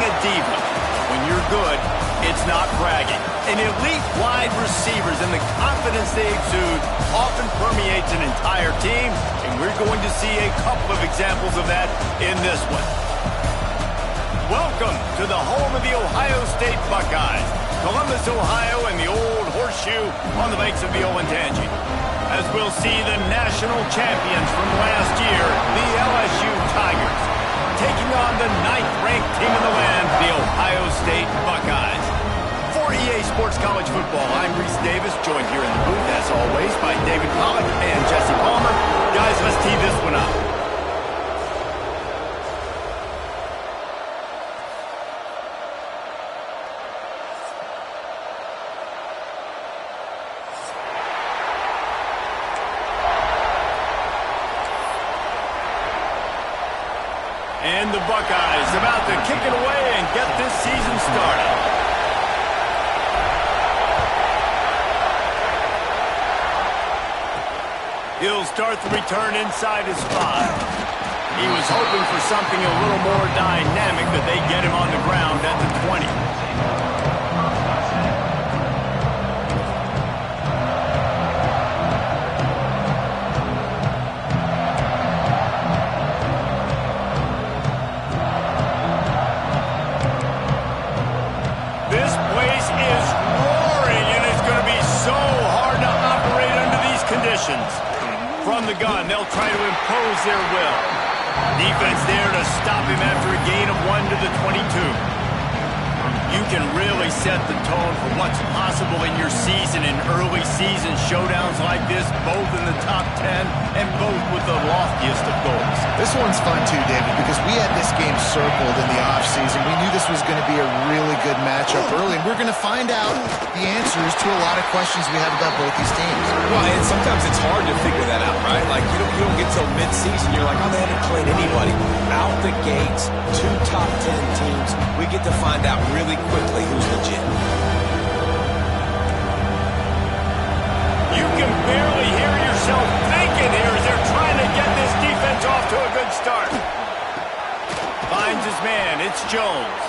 a diva. When you're good, it's not bragging. An elite wide receivers and the confidence they exude often permeates an entire team, and we're going to see a couple of examples of that in this one. Welcome to the home of the Ohio State Buckeyes, Columbus, Ohio, and the old horseshoe on the banks of the Olentangy. As we'll see the national champions from last year, the LSU Tigers, taking on the 9th-ranked team in the land, the Ohio State Buckeyes. For EA Sports College Football, I'm Reese Davis, joined here in the booth, as always, by David Pollack and Jesse Palmer. Guys, let's tee this one up. And the Buckeyes about to kick it away and get this season started. He'll start the return inside his 5. He was hoping for something a little more dynamic, but they get him on the ground at the 20. This place is roaring, and it's going to be so hard to operate under these conditions. From the gun, they'll try to impose their will. Defense there to stop him after a gain of 1 to the 22. You can really set the tone for what's possible in your season in early season showdowns like this, both in the top 10 and both with the loftiest of goals. This one's fun too, David, because we had this game circled in the offseason. We knew this was going to be a really good matchup early, and we're going to find out the answers to a lot of questions we have about both these teams. Well, and sometimes it's hard to figure that out, right? Like, you don't get till mid-season. You're like, oh, they haven't played anybody. Out the gates, 2 top 10 teams. We get to find out really quickly who's legit. You can barely hear yourself thinking here as they're trying to get this defense off to a good start. Finds his man. It's Jones.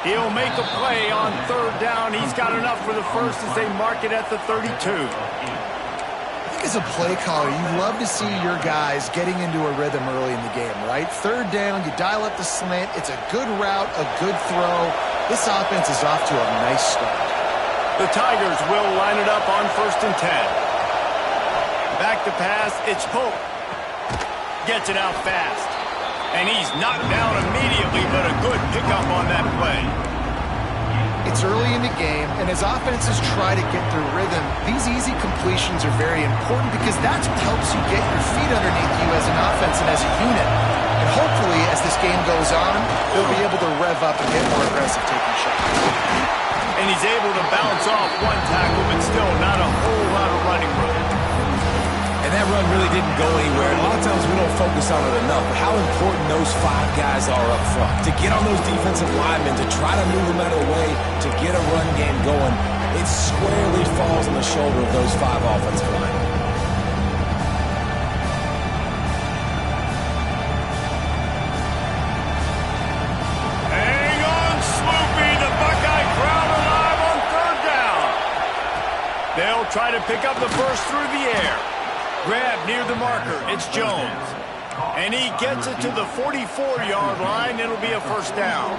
He'll make a play on 3rd down. He's got enough for the first as they mark it at the 32. I think as a play caller, you love to see your guys getting into a rhythm early in the game, right? 3rd down, you dial up the slant. It's a good route, a good throw. This offense is off to a nice start. The Tigers will line it up on 1st and 10. Back to pass, it's Pope. Gets it out fast. And he's knocked down immediately, but a good pickup on that play. It's early in the game, and as offenses try to get their rhythm, these easy completions are very important because that's what helps you get your feet underneath you as an offense and as a unit. And hopefully, as this game goes on, they'll be able to rev up and get more aggressive taking shots. And he's able to bounce off 1 tackle, but still not a whole lot of running room. And that run really didn't go anywhere. And a lot of times we don't focus on it enough, but how important those 5 guys are up front. To get on those defensive linemen, to try to move them out of the way, to get a run game going, it squarely falls on the shoulder of those 5 offensive linemen. Hang on, Sloopy. The Buckeye crowd alive on 3rd down. They'll try to pick up the first through the air. Grab near the marker. It's Jones. And he gets it to the 44-yard line. It'll be a 1st down.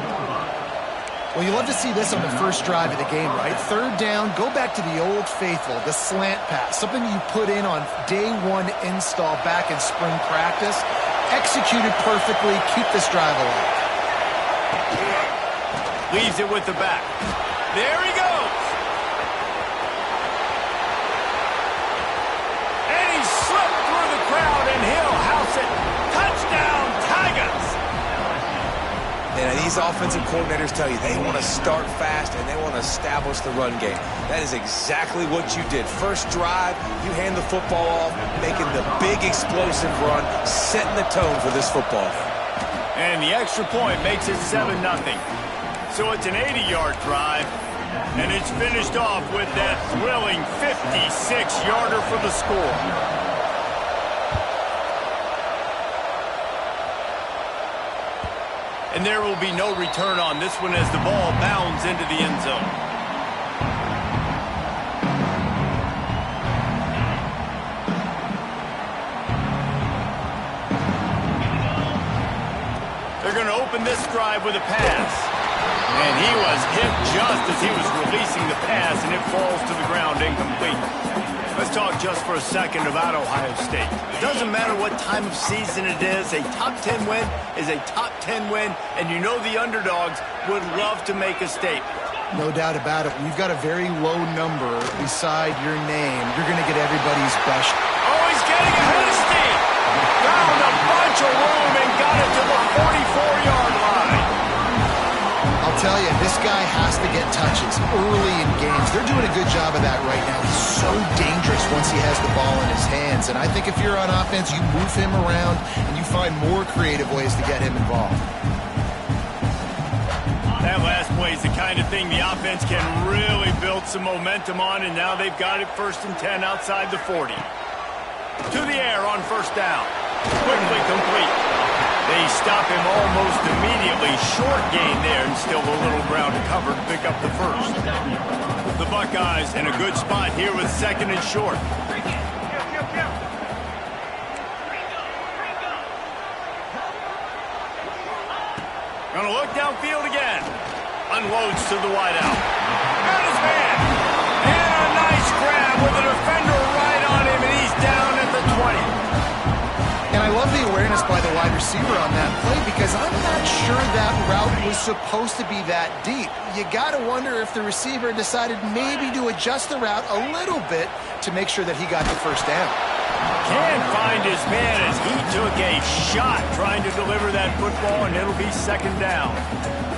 Well, you love to see this on the first drive of the game, right? 3rd down, go back to the old faithful, the slant pass, something you put in on day 1 install back in spring practice. Executed perfectly, keep this drive alive. Leaves it with the back. There he goes. Crowd, and he'll house it. Touchdown, Tigers! And these offensive coordinators tell you they want to start fast and they want to establish the run game. That is exactly what you did. First drive, you hand the football off, making the big explosive run, setting the tone for this football game. And the extra point makes it 7-0. So it's an 80-yard drive, and it's finished off with that thrilling 56-yarder for the score. And there will be no return on this one as the ball bounds into the end zone. They're going to open this drive with a pass. And he was hit just as he was releasing the pass, and it falls to the ground incomplete. Let's talk just for a second about Ohio State. It doesn't matter what time of season it is, a top 10 win is a top 10 win, and you know the underdogs would love to make a statement. No doubt about it. When you've got a very low number beside your name, you're going to get everybody's best. Oh, he's getting ahead of steam. Found a bunch of room and got it to the 44-yard line. I'll tell you, this guy has to get touches early in games. They're doing a good job of that right now. He's so dangerous once he has the ball in his hands. And I think if you're on offense, you move him around and you find more creative ways to get him involved. That last play is the kind of thing the offense can really build some momentum on, and now they've got it 1st and 10 outside the 40. To the air on 1st down. Quickly complete. They stop him almost immediately. Short gain there, and still a little ground to cover to pick up the 1st. The Buckeyes in a good spot here with 2nd and short. Gonna look downfield again. Unloads to the wideout. Got his man. And a nice grab with a defender right on him, and he's down at the 20. And I love the awareness by the wide receiver on that play because I'm not sure that route was supposed to be that deep. You got to wonder if the receiver decided maybe to adjust the route a little bit to make sure that he got the 1st down. Can't find his man as he took a shot trying to deliver that football, and it'll be 2nd down.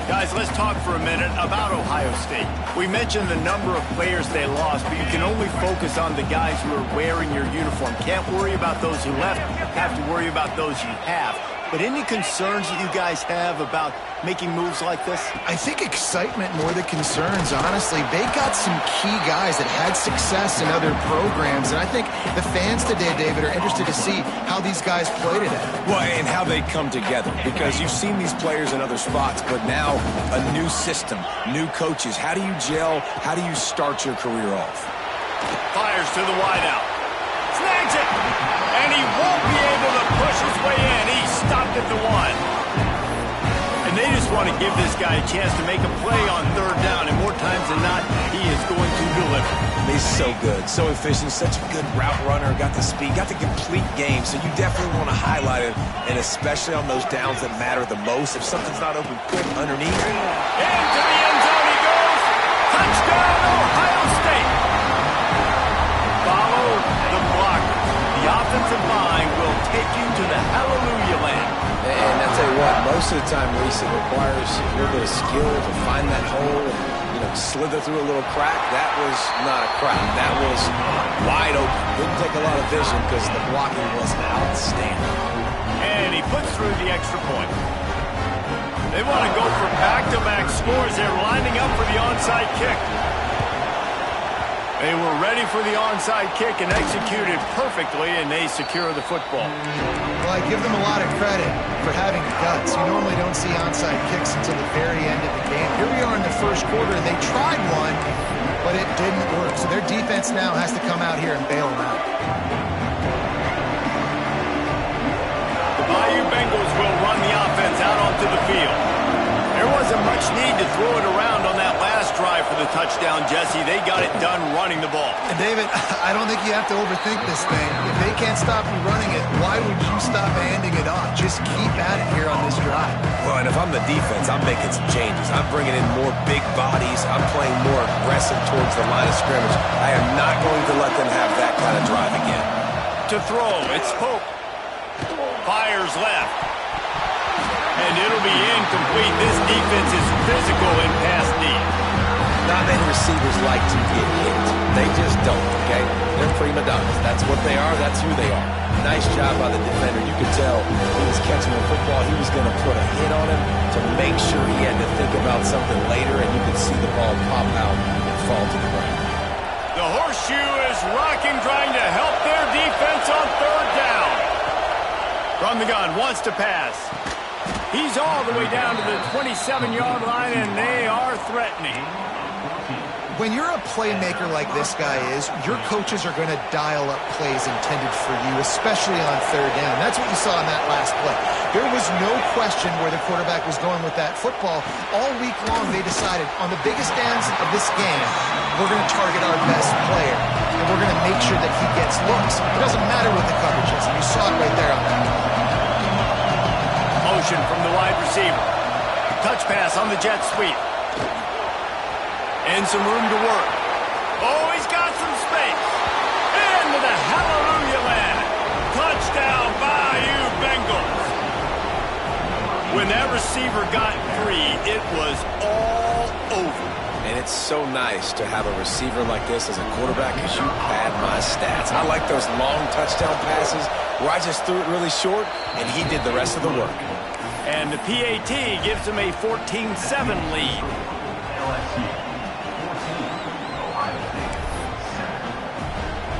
Guys, let's talk for a minute about Ohio State. We mentioned the number of players they lost, but you can only focus on the guys who are wearing your uniform. Can't worry about those who left. Have to worry about those you have. But any concerns that you guys have about making moves like this? I think excitement more than concerns, honestly. They got some key guys that had success in other programs, and I think the fans today, David, are interested to see how these guys play today. Well, and how they come together, because you've seen these players in other spots, but now a new system, new coaches. How do you gel? How do you start your career off? Fires to the wideout. Snags it! And he won't be able to push his way in. He stopped at the 1. And they just want to give this guy a chance to make a play on 3rd down, and more times than not, he is going to deliver. He's so good, so efficient, such a good route runner, got the speed, got the complete game, so you definitely want to highlight it, and especially on those downs that matter the most. If something's not open quick underneath. Into the end zone he goes. Touchdown, Ohio State. Follow the block. The offensive line will take you to the hallelujah land. And I'll tell you what, most of the time, Reese, it requires a little bit of skill to find that hole and, slither through a little crack. That was not a crack. That was wide open. Didn't take a lot of vision because the blocking was outstanding. And he puts through the extra point. They want to go for back-to-back scores. They're lining up for the onside kick. They were ready for the onside kick and executed perfectly, and they secure the football. Well, I give them a lot of credit for having the guts. You normally don't see onside kicks until the very end of the game. Here we are in the 1st quarter. They tried one, but it didn't work. So their defense now has to come out here and bail them out. The Bayou Bengals will run the offense out onto the field. There wasn't much need to throw it around on that last drive for the touchdown, Jesse. They got it done running the ball. And David, I don't think you have to overthink this thing. If they can't stop you running it, why would you stop handing it off? Just keep at it here on this drive. Well, and if I'm the defense, I'm making some changes. I'm bringing in more big bodies. I'm playing more aggressive towards the line of scrimmage. I am not going to let them have that kind of drive again. To throw, it's Pope. Fires left. And it'll be incomplete. This defense is physical in pass deep. Not many receivers like to get hit. They just don't, okay? They're prima donnas. That's what they are. That's who they are. Nice job by the defender. You could tell he was catching the football. He was going to put a hit on him to make sure he had to think about something later, and you could see the ball pop out and fall to the ground. The horseshoe is rocking, trying to help their defense on 3rd down. From the gun, wants to pass. He's all the way down to the 27-yard line, and they are threatening. When you're a playmaker like this guy is, your coaches are going to dial up plays intended for you, especially on third down. That's what you saw in that last play. There was no question where the quarterback was going with that football. All week long, they decided, on the biggest downs of this game, we're going to target our best player, and we're going to make sure that he gets looks. It doesn't matter what the coverage is, and you saw it right there on that. Motion from the wide receiver. Touch pass on the jet sweep. And some room to work. Oh, he's got some space. Into the hallelujah land. Touchdown, Bayou Bengals. When that receiver got free, it was all over. And it's so nice to have a receiver like this as a quarterback because you pad my stats. I like those long touchdown passes where I just threw it really short and he did the rest of the work. And the PAT gives him a 14-7 lead.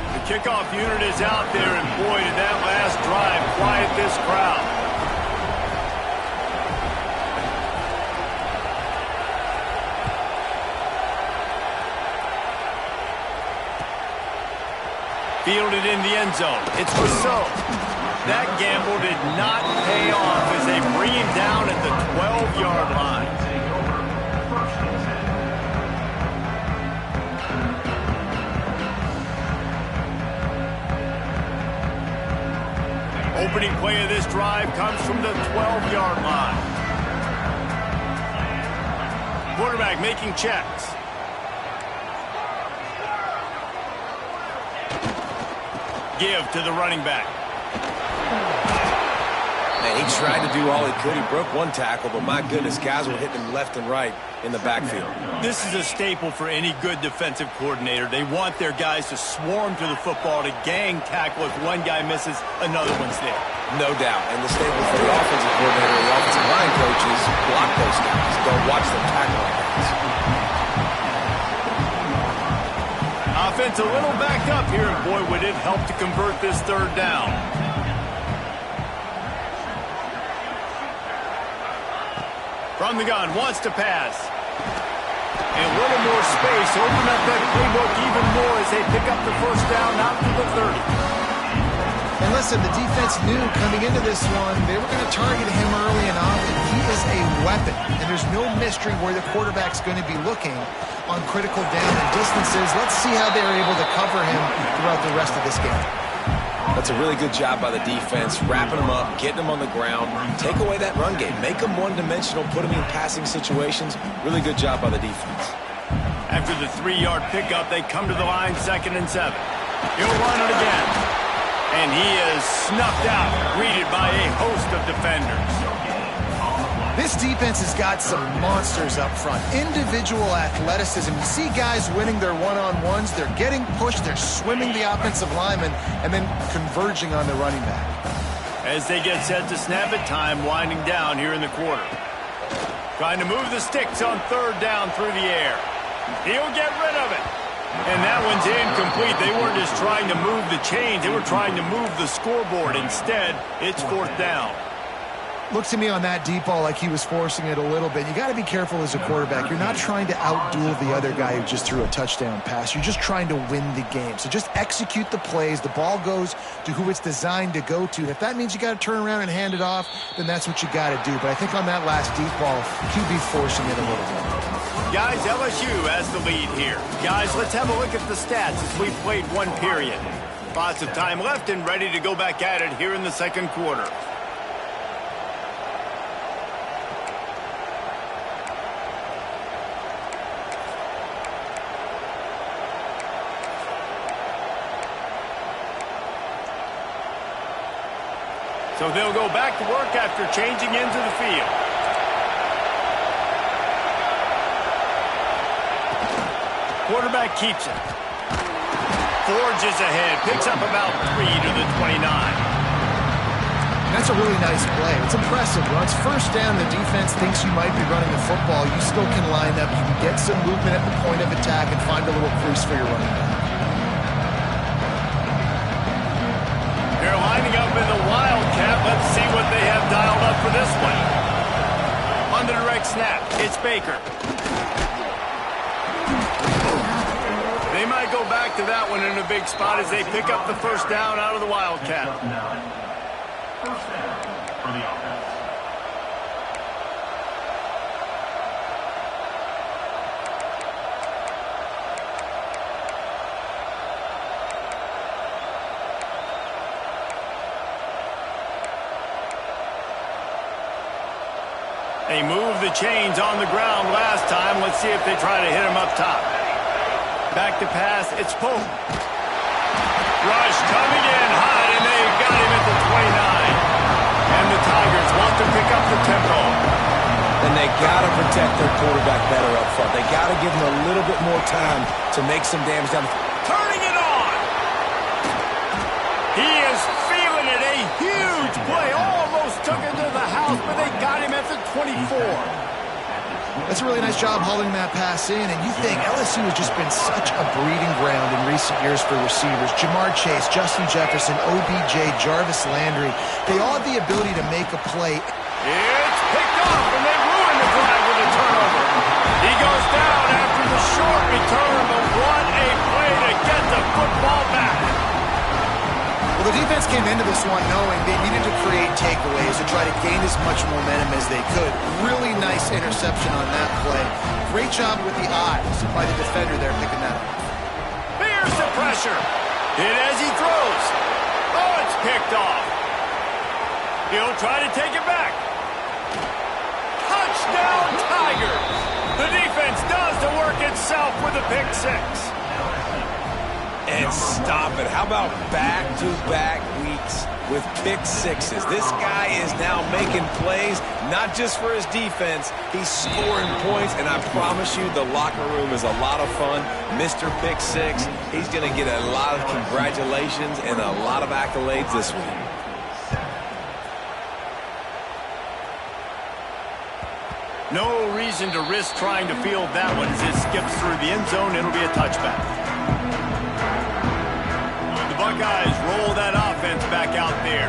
The kickoff unit is out there, and boy, did that last drive quiet this crowd. Fielded in the end zone. It's Rousseau. That gamble did not pay off as they bring him down at the 12-yard line. Opening play of this drive comes from the 12-yard line. Quarterback making checks. Give to the running back. Man, he tried to do all he could. He broke one tackle, but my goodness, guys were hitting him left and right in the backfield. This is a staple for any good defensive coordinator. They want their guys to swarm to the football, to gang tackle. If one guy misses, another one's there. No doubt. And the staple for the offensive coordinator and the offensive line coaches, block those guys. Don't watch them tackle like guys. Offense a little backed up here, and boy, would it help to convert this third down. From the gun, wants to pass. And a little more space, open up that playbook even more as they pick up the first down out to the 30. And listen, the defense knew coming into this one, they were going to target him early and often. He is a weapon, and there's no mystery where the quarterback's going to be looking on critical down and distances. Let's see how they're able to cover him throughout the rest of this game. That's a really good job by the defense, wrapping them up, getting them on the ground. Take away that run game. Make them one-dimensional, put them in passing situations. Really good job by the defense. After the 3-yard pickup, they come to the line 2nd and 7. He'll run it again. And he is snuffed out, greeted by a host of defenders. This defense has got some monsters up front. Individual athleticism. You see guys winning their one-on-ones. They're getting pushed. They're swimming the offensive lineman and then converging on the running back. As they get set to snap it, time winding down here in the quarter. Trying to move the sticks on 3rd down through the air. He'll get rid of it. And that one's incomplete. They weren't just trying to move the chains. They were trying to move the scoreboard. Instead, it's 4th down. Looks to me on that deep ball like he was forcing it a little bit. You got to be careful as a quarterback. You're not trying to outduel the other guy who just threw a touchdown pass. You're just trying to win the game. So just execute the plays. The ball goes to who it's designed to go to. And if that means you got to turn around and hand it off, then that's what you got to do. But I think on that last deep ball, QB forcing it a little bit. Guys, LSU has the lead here. Guys, let's have a look at the stats as we played one period. Lots of time left and ready to go back at it here in the 2nd quarter. So they'll go back to work after changing into the field. Quarterback keeps it. Forges ahead. Picks up about 3 to the 29. That's a really nice play. It's impressive. When it's 1st down, the defense thinks you might be running the football. You still can line up. You can get some movement at the point of attack and find a little crease for your running back. They're lining up in the Wildcat. Let's see what they have dialed up for this one. next snap. It's Baker. They might go back to that one in a big spot as they pick up the first down out of the Wildcat. First down for the offense. They moved the chains on the ground last time. Let's see if they try to hit him up top. Back to pass. It's Pope. Rush coming in hot, and they've got him at the 29. And the Tigers want to pick up the tempo. And they got to protect their quarterback better up front. They got to give him a little bit more time to make some damage down the field. Turning it on. He is feeling it. A huge play. Almost took it to the house, but they got him at the 24. That's a really nice job hauling that pass in, and you think LSU has just been such a breeding ground in recent years for receivers. Jamar Chase, Justin Jefferson, OBJ, Jarvis Landry, they all have the ability to make a play. It's picked off, and they ruin the drive with a turnover. He goes down after the short return, but what a play to get the football back. Well, the defense came into this one knowing they needed to create takeaways to try to gain as much momentum as they could. Really nice interception on that play. Great job with the eyes by the defender there picking that up. Here's the pressure. Hit as he throws. Oh, it's picked off. He'll try to take it back. Touchdown, Tigers. The defense does the work itself with a pick six. And stop it. How about back-to-back weeks with pick sixes? This guy is now making plays, not just for his defense. He's scoring points, and I promise you the locker room is a lot of fun. Mr. Pick Six, he's going to get a lot of congratulations and a lot of accolades this week. No reason to risk trying to field that one as it skips through the end zone. It'll be a touchback. Buckeyes roll that offense back out there.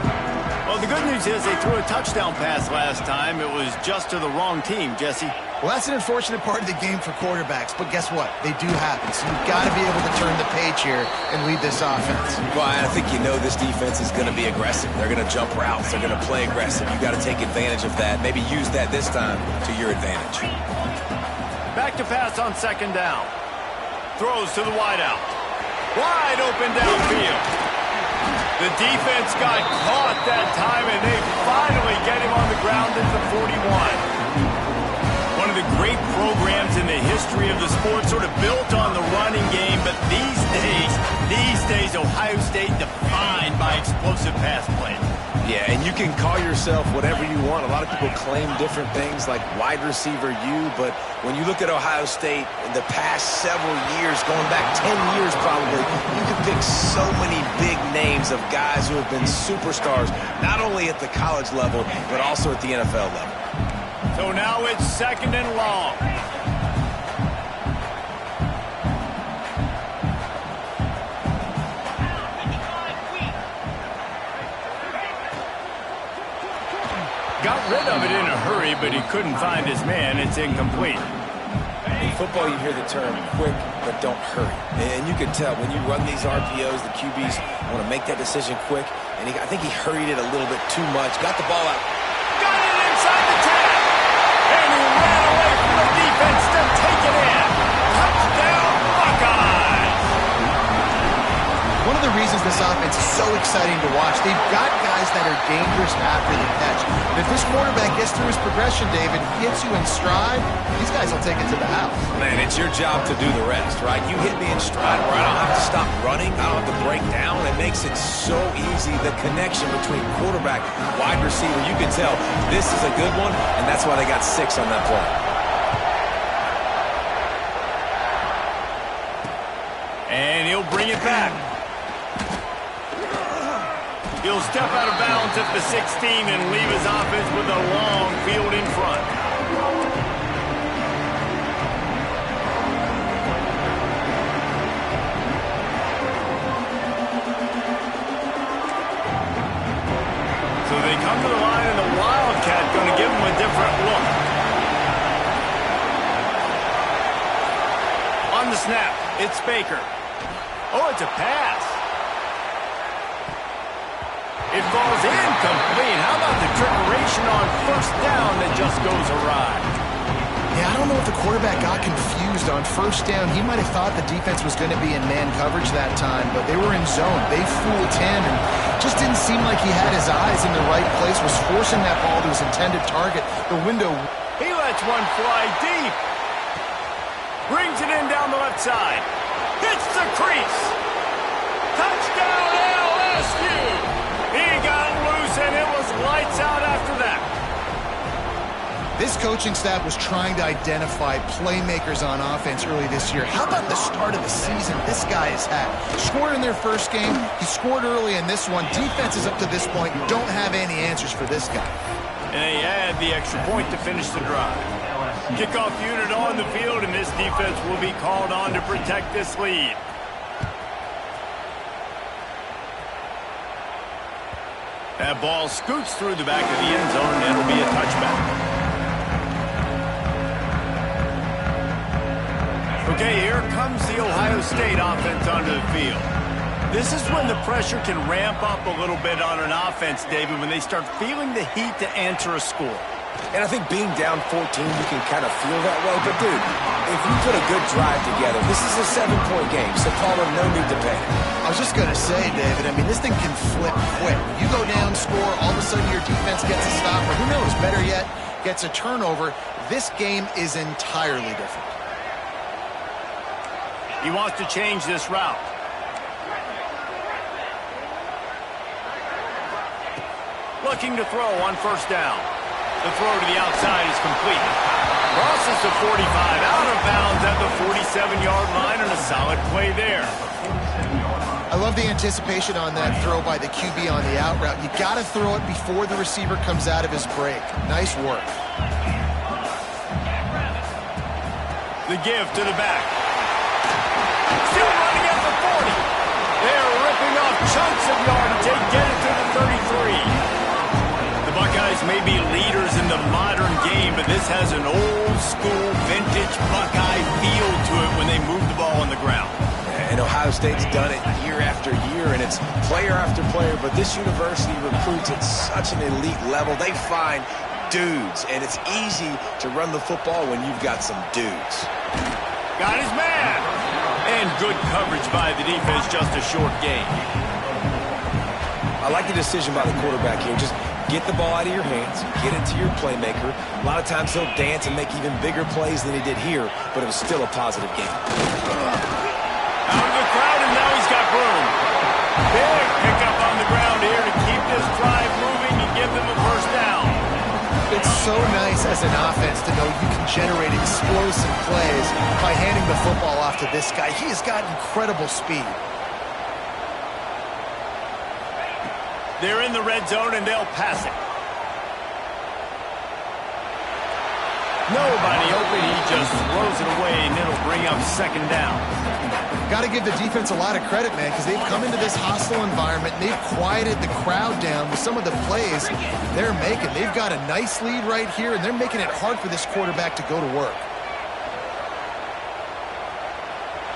Well, the good news is they threw a touchdown pass last time. It was just to the wrong team, Jesse. Well, that's an unfortunate part of the game for quarterbacks, but guess what? They do happen, so you've got to be able to turn the page here and lead this offense. Well, I think you know this defense is going to be aggressive. They're going to jump routes. They're going to play aggressive. You've got to take advantage of that. Maybe use that this time to your advantage. Back to pass on second down. Throws to the wideout. Wide open downfield. The defense got caught that time, and they finally get him on the ground at the 41. One of the great programs in the history of the sport, sort of built on the running game, but these days, Ohio State defined by explosive pass play. Yeah, and you can call yourself whatever you want. A lot of people claim different things like wide receiver U, but when you look at Ohio State in the past several years, going back 10 years probably, you can pick so many big names of guys who have been superstars, not only at the college level, but also at the NFL level. So now it's second and long. Got rid of it in a hurry, but he couldn't find his man. It's incomplete. In football, you hear the term quick, but don't hurry. And you can tell when you run these RPOs, the QBs want to make that decision quick. And I think he hurried it a little bit too much. Got the ball out. Got it inside the 10. And he ran away from the defense to take it in. Touchdown, Buckeyes. One of the reasons this offense is so exciting to watch, they've got guys that are dangerous after the catch. And if this quarterback gets through his progression, David, hits you in stride, these guys will take it to the house. Man, it's your job to do the rest, right? You hit me in stride where I don't have to stop running. I don't have to break down. It makes it so easy. The connection between quarterback and wide receiver, you can tell this is a good one, and that's why they got 6 on that play. And he'll bring it back. He'll step out of bounds at the 16 and leave his offense with a long field in front. So they come to the line, and the Wildcat going to give him a different look. snap. It's Baker. Oh, it's a pass. It falls incomplete. How about the trickeration on first down that just goes awry? Yeah, I don't know if the quarterback got confused on first down. He might have thought the defense was going to be in man coverage that time, but they were in zone. They fooled him and just didn't seem like he had his eyes in the right place, was forcing that ball to his intended target. The window. He lets one fly deep. Brings it in down the left side. Hits the crease. Touchdown LSU. He got loose, and it was lights out after that. This coaching staff was trying to identify playmakers on offense early this year. How about the start of the season this guy has had? Scored in their first game. He scored early in this one. Defenses up to this point don't have any answers for this guy. And they add the extra point to finish the drive. Kickoff unit on the field, and this defense will be called on to protect this lead. That ball scoots through the back of the end zone, and it'll be a touchback. Okay, here comes the Ohio State offense onto the field. This is when the pressure can ramp up a little bit on an offense, David, when they start feeling the heat to answer a score. And I think being down 14, you can kind of feel that way. But, dude, if you put a good drive together, this is a 7-point game, so Paula, no need to panic. I was just going to say, David, I mean, this thing can flip quick. You go down, score, all of a sudden your defense gets a stop, or who knows, better yet, gets a turnover. This game is entirely different. He wants to change this route. Looking to throw on first down. The throw to the outside is complete. Crosses the 45, out of bounds at the 47-yard line, and a solid play there. I love the anticipation on that throw by the QB on the out route. You got to throw it before the receiver comes out of his break. Nice work. The give to the back. Still running at the 40. They're ripping off chunks of yardage. They get it to the 33. The Buckeyes may be leaders in the modern game, but this has an old-school, vintage Buckeye feel to it when they move the ball on the ground. And Ohio State's done it year after year, and it's player after player, but this university recruits at such an elite level. They find dudes, and it's easy to run the football when you've got some dudes. Got his man! And good coverage by the defense, just a short gain. I like the decision by the quarterback here. Just get the ball out of your hands, get it to your playmaker. A lot of times he'll dance and make even bigger plays than he did here, but it was still a positive game. Out of the crowd, and now he's got room. Big pickup on the ground here to keep this drive moving and give them a first down. It's so nice as an offense to know you can generate explosive plays by handing the football off to this guy. He has got incredible speed. They're in the red zone, and they'll pass it. Nobody open. He just throws it away, and it'll bring up second down. Got to give the defense a lot of credit, man, because they've come into this hostile environment, and they've quieted the crowd down with some of the plays they're making. They've got a nice lead right here, and they're making it hard for this quarterback to go to work.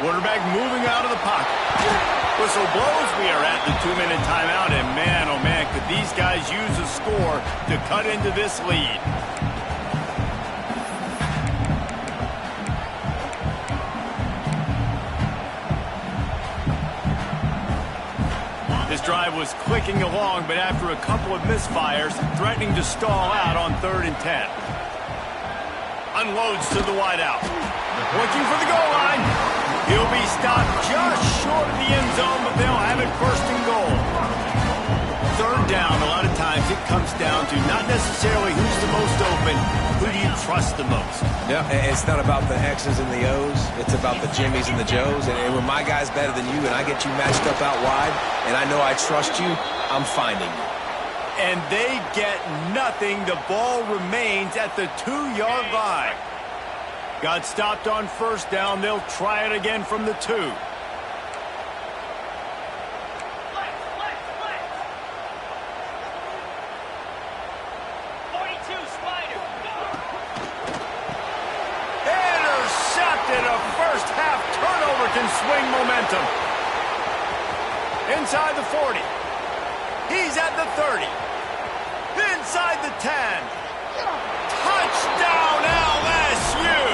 Quarterback moving out of the pocket. Whistle blows. We are at the 2-minute timeout, and man, oh man, could these guys use a score to cut into this lead. This drive was clicking along, but after a couple of misfires, threatening to stall out on 3rd and 10. Unloads to the wideout. Looking for the goal line. He'll be stopped just short of the end zone, but they'll have it 1st and goal. 3rd down, a lot of times it comes down to not necessarily who's the most open, who do you trust the most? Yeah, it's not about the X's and the O's. It's about the Jimmys and the Joes. And when my guy's better than you and I get you matched up out wide, and I know I trust you, I'm finding you. And they get nothing. The ball remains at the 2-yard line. Got stopped on 1st down. They'll try it again from the 2. Intercepted, a first-half turnover. receiver can swing momentum. Inside the 40. He's at the 30. Inside the 10. Touchdown, LSU!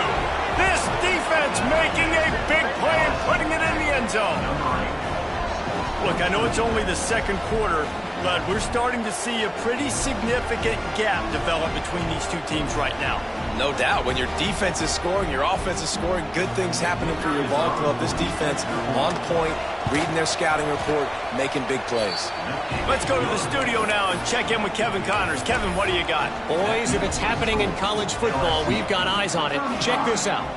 This defense making a big play and putting it in the end zone. Look, I know it's only the second quarter, but we're starting to see a pretty significant gap develop between these two teams right now. No doubt. When your defense is scoring, your offense is scoring, good things happening for your ball club. This defense on point, reading their scouting report, making big plays. Let's go to the studio now and check in with Kevin Connors. Kevin, what do you got? Boys, if it's happening in college football, we've got eyes on it. Check this out.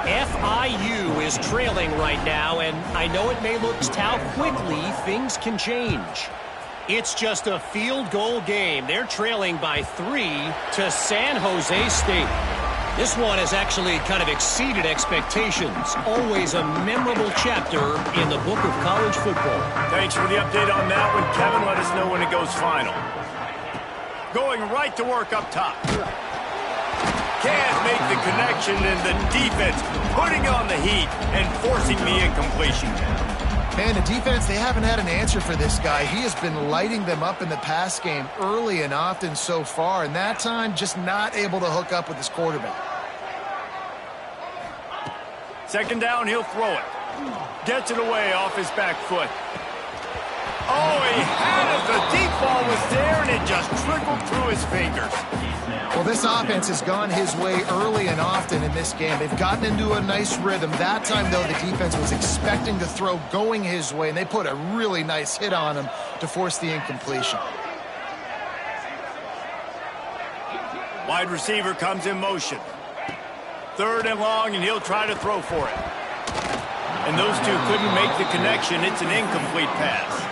FIU is trailing right now, and I know it may look how quickly things can change. It's just a field goal game. They're trailing by 3 to San Jose State. This one has actually kind of exceeded expectations. Always a memorable chapter in the book of college football. Thanks for the update on that one, Kevin. Let us know when it goes final. Going right to work up top. Can't make the connection, and the defense putting on the heat and forcing the incompletion. Man, the defense, they haven't had an answer for this guy. He has been lighting them up in the pass game early and often so far, and that time just not able to hook up with his quarterback. Second down, he'll throw it. Gets it away off his back foot. Oh, he had it. The deep ball was there, and it just trickled through his fingers. Well, this offense has gone his way early and often in this game. They've gotten into a nice rhythm. That time, though, the defense was expecting to throw going his way, and they put a really nice hit on him to force the incompletion. Wide receiver comes in motion. Third and long, and he'll try to throw for it. And those two couldn't make the connection. It's an incomplete pass.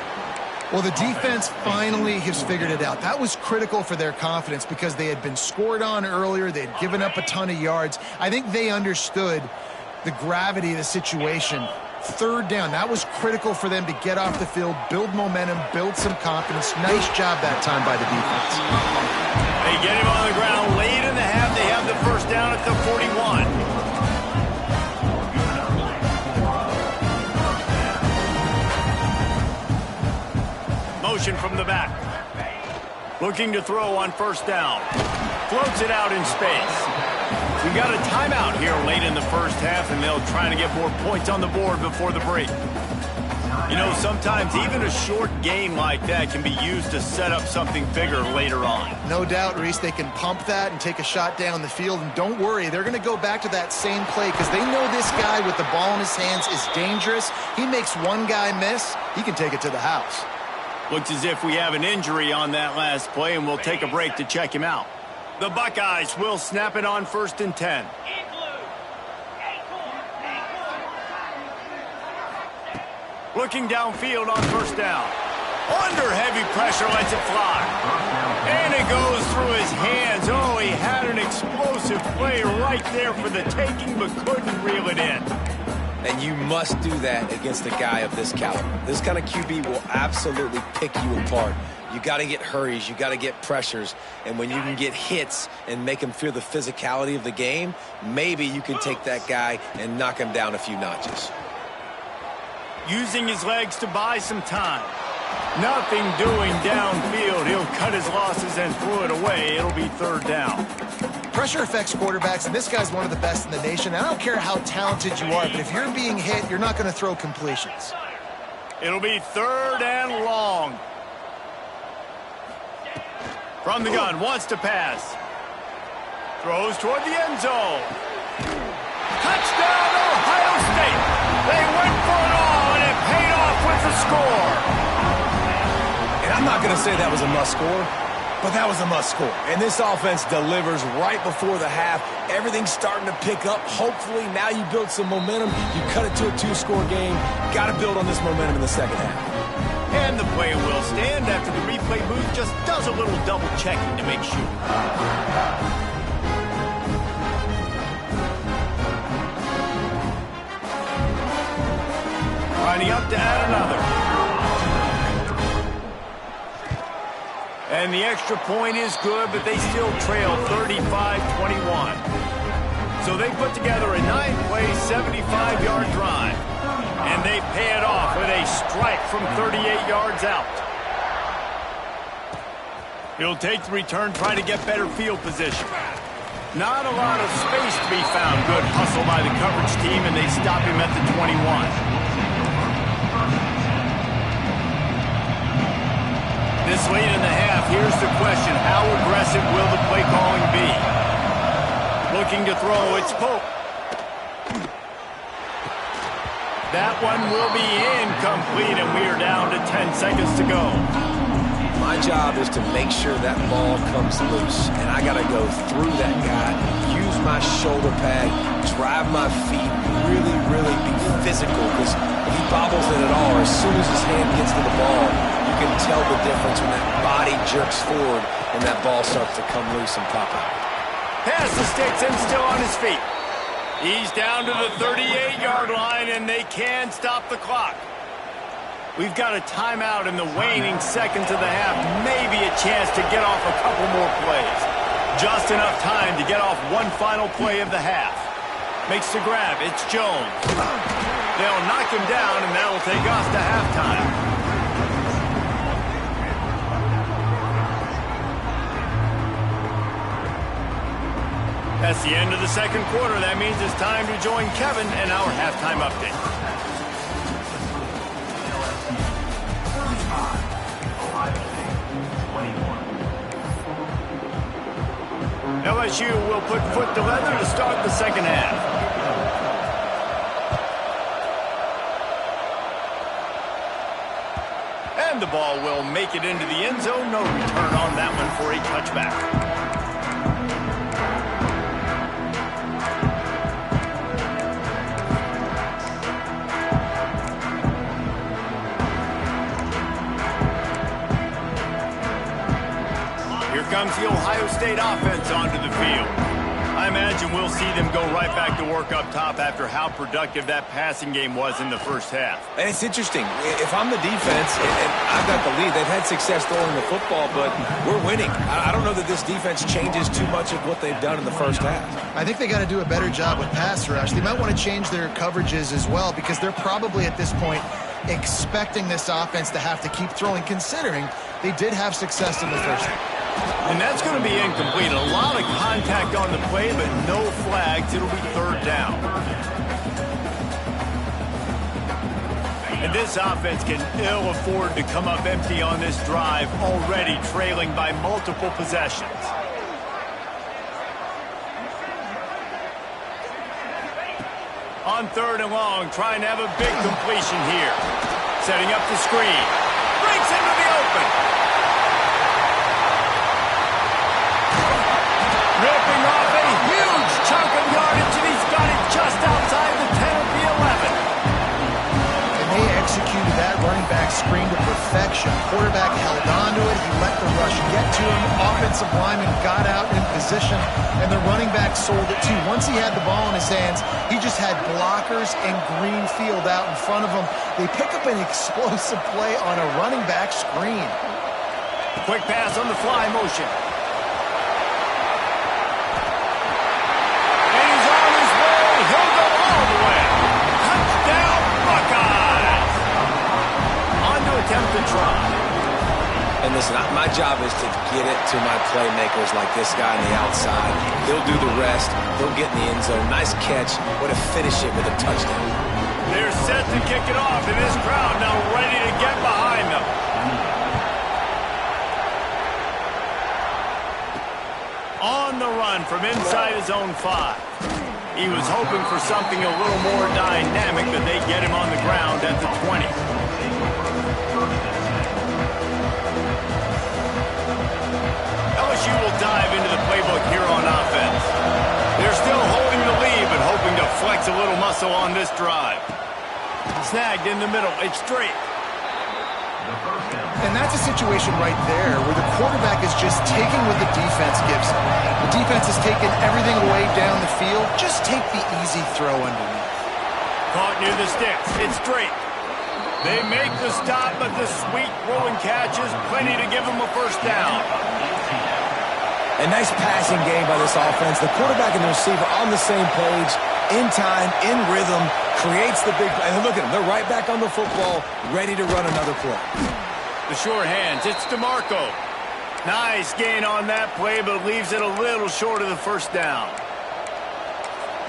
Well, the defense finally has figured it out. That was critical for their confidence because they had been scored on earlier. They had given up a ton of yards. I think they understood the gravity of the situation. Third down, that was critical for them to get off the field, build momentum, build some confidence. Nice job that time by the defense. They get him on the ground late in the half. They have the first down at the 41. Motion from the back. Looking to throw on first down. Floats it out in space. We got a timeout here late in the first half, and they'll try to get more points on the board before the break. You know, sometimes even a short game like that can be used to set up something bigger later on. No doubt, Reese, they can pump that and take a shot down the field. And don't worry, they're going to go back to that same play because they know this guy with the ball in his hands is dangerous. He makes one guy miss, he can take it to the house. Looks as if we have an injury on that last play, and we'll take a break to check him out. The Buckeyes will snap it on 1st and 10. Looking downfield on first down. Under heavy pressure, lets it fly. And it goes through his hands. Oh, he had an explosive play right there for the taking, but couldn't reel it in. And you must do that against a guy of this caliber. This kind of QB will absolutely pick you apart. You got to get hurries, you got to get pressures, and when you can get hits and make him feel the physicality of the game, maybe you can take that guy and knock him down a few notches. Using his legs to buy some time. Nothing doing downfield. He'll cut his losses and throw it away. It'll be third down. Pressure affects quarterbacks, and this guy's one of the best in the nation. I don't care how talented you are, but if you're being hit, you're not going to throw completions. It'll be third and long. From the gun, wants to pass. Throws toward the end zone. Touchdown, Ohio State. They went for it all, and it paid off with the score. And I'm not going to say that was a must score, but that was a must score. And this offense delivers right before the half. Everything's starting to pick up. Hopefully, now you build some momentum. You cut it to a 2-score game. Got to build on this momentum in the second half. And the play will stand after the replay booth just does a little double checking to make sure. Lining up to add another. And the extra point is good, but they still trail 35-21. So they put together a 9-play, 75-yard drive. from 38 yards out. He'll take the return, try to get better field position. Not a lot of space to be found. Good hustle by the coverage team, and they stop him at the 21. This late in the half, here's the question. How aggressive will the play calling be? Looking to throw, it's Pope. That one will be incomplete, and we are down to 10 seconds to go. My job is to make sure that ball comes loose, and I got to go through that guy, use my shoulder pad, drive my feet, really be physical, because if he bobbles it at all, as soon as his hand gets to the ball, you can tell the difference when that body jerks forward and that ball starts to come loose and pop out. Pass the sticks and still on his feet. He's down to the 38-yard line, and they can stop the clock. We've got a timeout in the waning seconds of the half. Maybe a chance to get off a couple more plays. Just enough time to get off one final play of the half. Makes the grab. It's Jones. They'll knock him down, and that'll take us to halftime. That's the end of the second quarter. That means it's time to join Kevin in our halftime update. LSU will put foot to leather to start the second half. And the ball will make it into the end zone. No return on that one for a touchback. Comes the Ohio State offense onto the field. I imagine we'll see them go right back to work up top after how productive that passing game was in the first half. And it's interesting. If I'm the defense and I've got the lead, they've had success throwing the football, but we're winning. I don't know that this defense changes too much of what they've done in the first half. I think they got to do a better job with pass rush. They might want to change their coverages as well, because they're probably at this point expecting this offense to have to keep throwing, considering they did have success in the first half. And that's going to be incomplete. A lot of contact on the play, but no flags. It'll be third down. And this offense can ill afford to come up empty on this drive, already trailing by multiple possessions. On third and long, trying to have a big completion here. Setting up the screen. Breaks into the open. Ripping off a huge chunk of yardage, and he's got it just outside the 10 of the 11. And they executed that running back screen to perfection. Quarterback held on to it. He let the rush get to him. Offensive lineman got out in position, and the running back sold it too. Once he had the ball in his hands, he just had blockers and green field out in front of him. They pick up an explosive play on a running back screen. Quick pass on the fly motion. Attempt to try. And listen, my job is to get it to my playmakers like this guy on the outside. They'll do the rest. They'll get in the end zone. Nice catch. Way to finish it with a touchdown. They're set to kick it off, and this crowd now ready to get behind them. On the run from inside his own 5. He was hoping for something a little more dynamic, but they get him on the ground at the 20. LSU will dive into the playbook here on offense. They're still holding the lead, but hoping to flex a little muscle on this drive. Snagged in the middle. It's straight. And that's a situation right there where the quarterback is just taking what the defense gives him. The defense has taken everything away down the field. Just take the easy throw underneath. Caught near the sticks. It's straight. They make the stop, but the sweet rolling catch is plenty to give them a first down. A nice passing game by this offense. The quarterback and the receiver on the same page, in time, in rhythm, creates the big play. And look at them. They're right back on the football, ready to run another play. The sure hands. It's DeMarco. Nice gain on that play, but leaves it a little short of the first down.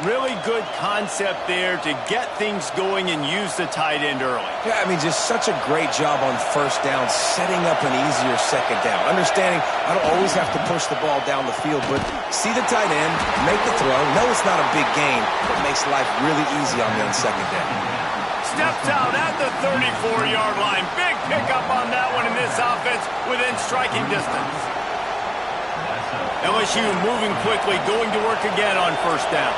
Really good concept there to get things going and use the tight end early. Yeah, I mean, just such a great job on first down, setting up an easier second down. Understanding I don't always have to push the ball down the field, but see the tight end, make the throw. No, it's not a big gain, but makes life really easy on me on second down. Steps out at the 34-yard line. Big pickup on that one in this offense within striking distance. LSU moving quickly, going to work again on first down.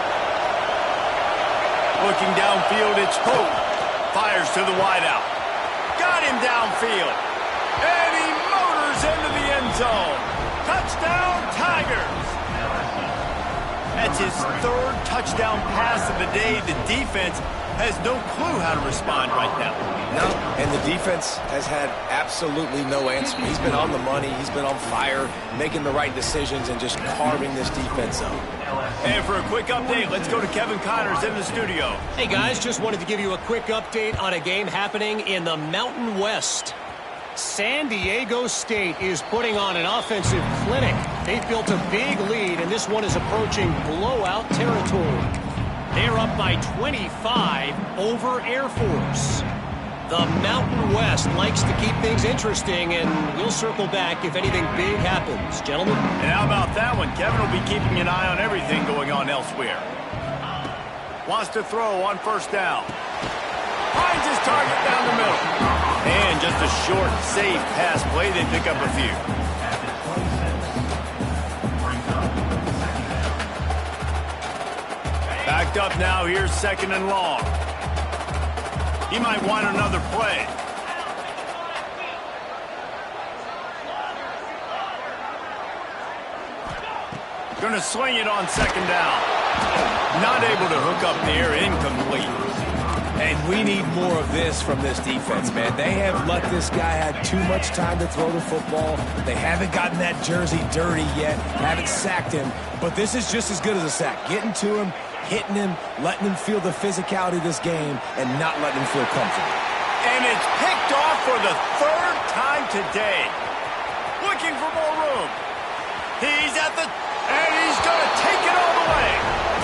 Looking downfield, it's Pope. Fires to the wideout. Got him downfield. And he motors into the end zone. Touchdown, Tigers. That's his third touchdown pass of the day. The defense has no clue how to respond right now. No, and the defense has had absolutely no answer. He's been on the money. He's been on fire, making the right decisions and just carving this defense up. And for a quick update, let's go to Kevin Connors in the studio. Hey, guys, just wanted to give you a quick update on a game happening in the Mountain West. San Diego State is putting on an offensive clinic. They've built a big lead, and this one is approaching blowout territory. They're up by 25 over Air Force. The Mountain West likes to keep things interesting, and we'll circle back if anything big happens. Gentlemen? And how about that one? Kevin will be keeping an eye on everything going on elsewhere. Wants to throw on first down. Finds his target down the middle. And just a short, safe pass play. They pick up a few. Backed up now. Here's second and long. He might want another play. Going to sling it on second down. Not able to hook up there. Incomplete. And we need more of this from this defense, man. They have let this guy have too much time to throw the football. They haven't gotten that jersey dirty yet, haven't sacked him. But this is just as good as a sack. Getting to him, hitting him, letting him feel the physicality of this game, and not letting him feel comfortable. And it's picked off for the third time today. Looking for more room. He's at the... and he's going to take it all the way.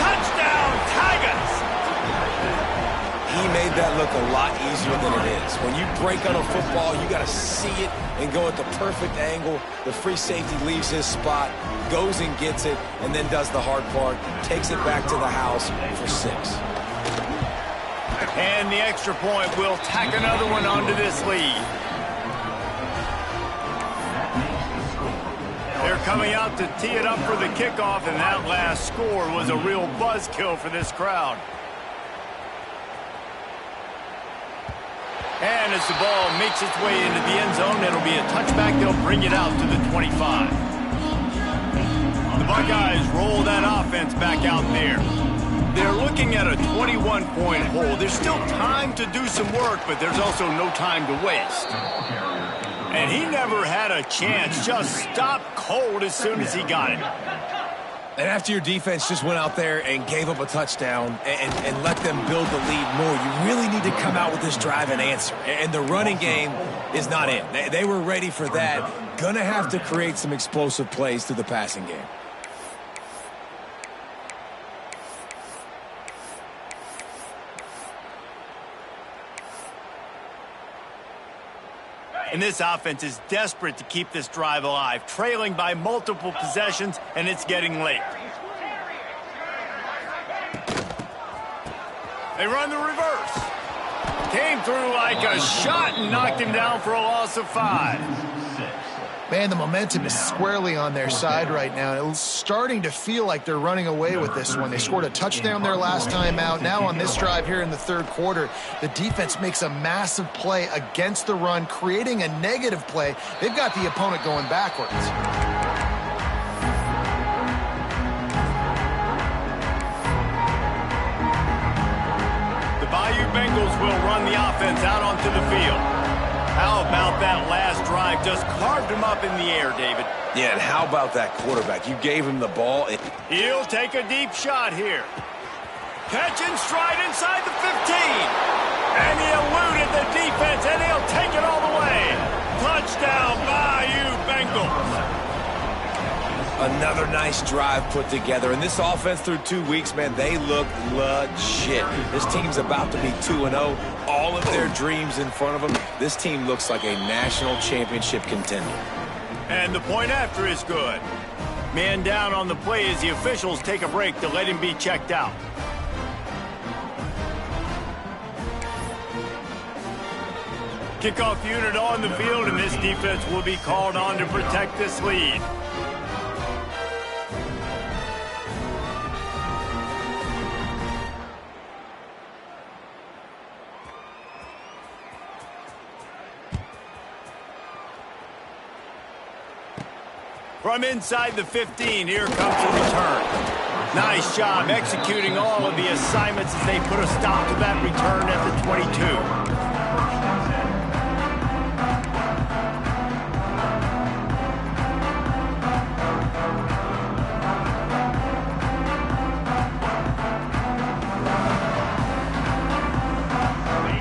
Touchdown, Tigers! He made that look a lot easier than it is. When you break on a football, you got to see it and go at the perfect angle. The free safety leaves his spot, goes and gets it, and then does the hard part, takes it back to the house for 6. And the extra point will tack another one onto this lead. They're coming out to tee it up for the kickoff, and that last score was a real buzzkill for this crowd. And as the ball makes its way into the end zone, it'll be a touchback. They'll bring it out to the 25. The Buckeyes roll that offense back out there. They're looking at a 21-point hole. There's still time to do some work, but there's also no time to waste. And he never had a chance. Just stopped cold as soon as he got it. And after your defense just went out there and gave up a touchdown and let them build the lead more, you really need to come out with this drive and answer. And the running game is not in. They were ready for that. Gonna have to create some explosive plays through the passing game. And this offense is desperate to keep this drive alive, trailing by multiple possessions, and it's getting late. They run the reverse. Came through like a shot and knocked him down for a loss of 5. Man, the momentum is squarely on their side right now. It's starting to feel like they're running away with this one. They scored a touchdown their last time out. Now on this drive here in the third quarter, the defense makes a massive play against the run, creating a negative play. They've got the opponent going backwards. The Bayou Bengals will run the offense out onto the field. How about that last drive? Just carved him up in the air, David. Yeah, and how about that quarterback? You gave him the ball. He'll take a deep shot here. Catch and stride inside the 15. And he eluded the defense, and he'll take it all the way. Touchdown, Bayou Bengals. Another nice drive put together. And this offense through 2 weeks, man, they look legit. This team's about to be 2-0. All of their dreams in front of them. This team looks like a national championship contender. And the point after is good. Man down on the play as the officials take a break to let him be checked out. Kickoff unit on the field, and this defense will be called on to protect this lead. From inside the 15, here comes the return. Nice job executing all of the assignments as they put a stop to that return at the 22.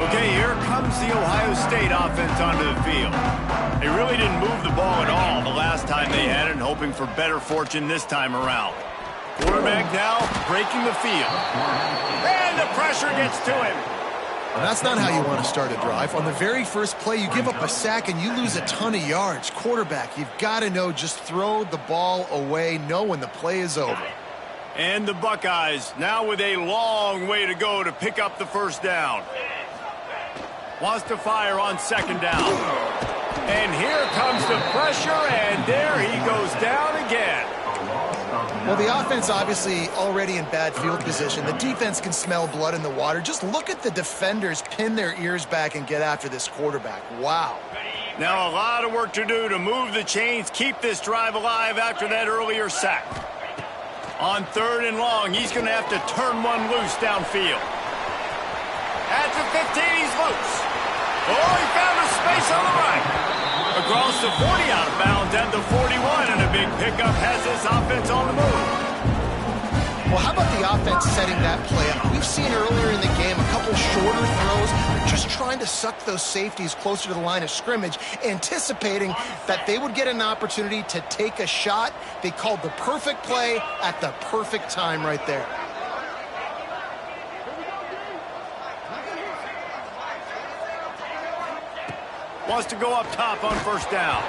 Okay, here comes the Ohio State offense onto the field. They really didn't move the ball at all the last time they had it, and hoping for better fortune this time around. Quarterback now breaking the field. And the pressure gets to him. That's not how you want to start a drive. On the very first play, you give up a sack and you lose a ton of yards. Quarterback, you've got to know, just throw the ball away, know when the play is over. And the Buckeyes now with a long way to go to pick up the first down. Wants to fire on second down. And here comes the pressure, and there he goes down again. Well, the offense obviously already in bad field position. The defense can smell blood in the water. Just look at the defenders pin their ears back and get after this quarterback. Wow. Now a lot of work to do to move the chains, keep this drive alive after that earlier sack. On third and long, he's going to have to turn one loose downfield. At the 15, he's loose. Oh, he found a space on the right. Across the 40 out of bounds and the 41, and a big pickup has this offense on the move. Well, how about the offense setting that play up? We've seen earlier in the game a couple shorter throws. They're just trying to suck those safeties closer to the line of scrimmage, anticipating that they would get an opportunity to take a shot. They called the perfect play at the perfect time right there. Wants to go up top on first down.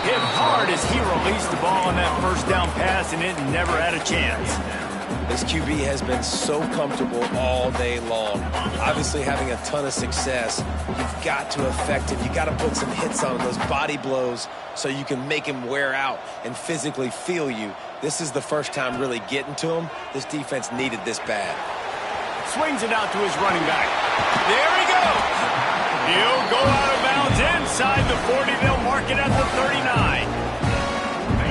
Hit hard as he released the ball on that first down pass, and it never had a chance. This QB has been so comfortable all day long. Obviously having a ton of success. You've got to affect him. You've got to put some hits on him, those body blows, so you can make him wear out and physically feel you. This is the first time really getting to him. This defense needed this bad. Swings it out to his running back. There he goes. He'll go out of bounds inside the 40. They'll mark it at the 39.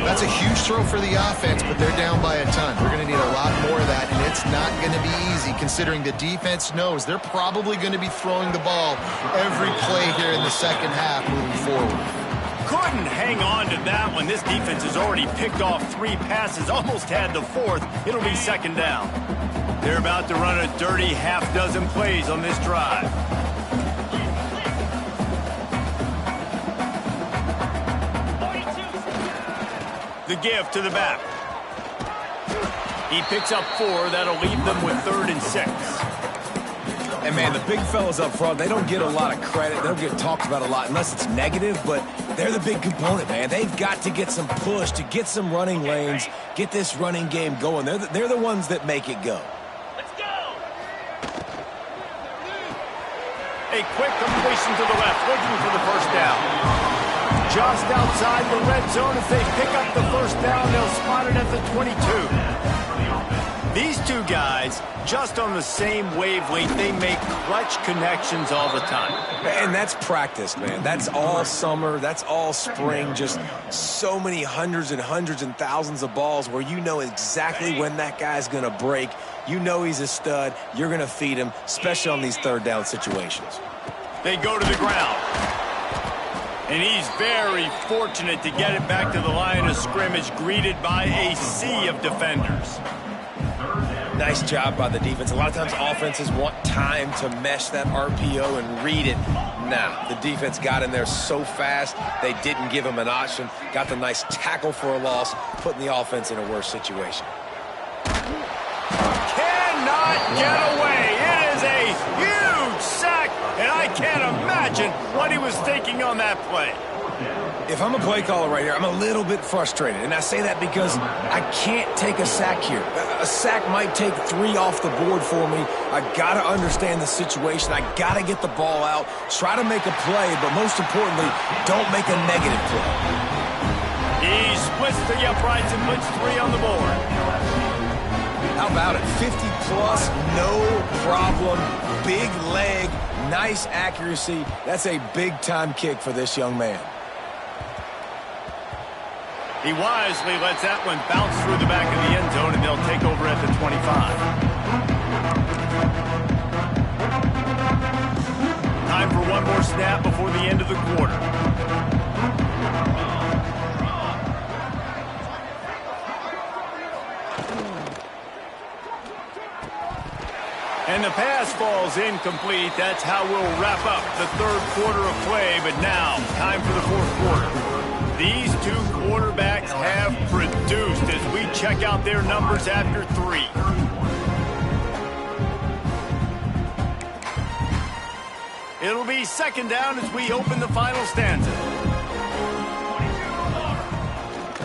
That's a huge throw for the offense, but they're down by a ton. They're going to need a lot more of that, and it's not going to be easy considering the defense knows they're probably going to be throwing the ball every play here in the second half moving forward. Couldn't hang on to that one. This defense has already picked off 3 passes, almost had the 4th. It'll be second down. They're about to run a dirty half-dozen plays on this drive. The give to the back. He picks up 4. That'll leave them with 3rd and 6. And, man, the big fellas up front, they don't get a lot of credit. They don't get talked about a lot unless it's negative, but they're the big component, man. They've got to get some push to get some running lanes, get this running game going. They're the ones that make it go. Let's go! A quick completion to the left, looking for the first down. Just outside the red zone. If they pick up the first down, they'll spot it at the 22. These two guys, just on the same wavelength, they make clutch connections all the time. And that's practice, man. That's all summer. That's all spring. Just so many hundreds and thousands of balls where you know exactly when that guy's going to break. You know he's a stud. You're going to feed him, especially on these third down situations. They go to the ground. And he's very fortunate to get it back to the line of scrimmage, greeted by a sea of defenders. nice job by the defense. A lot of times offenses want time to mesh that RPO and read it. Nah, the defense got in there so fast, they didn't give him an option. Got the nice tackle for a loss, putting the offense in a worse situation. Cannot get away. It is a huge sack, and I can't imagine what he was thinking on that play. If I'm a play caller right here, I'm a little bit frustrated. And I say that because I can't take a sack here. A sack might take 3 off the board for me. I got to understand the situation. I got to get the ball out, try to make a play, but most importantly, don't make a negative play. He splits the uprights and puts 3 on the board. How about it? 50-plus, no problem. Big leg, nice accuracy. That's a big-time kick for this young man. He wisely lets that one bounce through the back of the end zone, and they'll take over at the 25. Time for one more snap before the end of the quarter. And the pass falls incomplete. That's how we'll wrap up the third quarter of play. But now, time for the fourth quarter. These two quarterbacks have produced as we check out their numbers after 3. It'll be second down as we open the final stanza.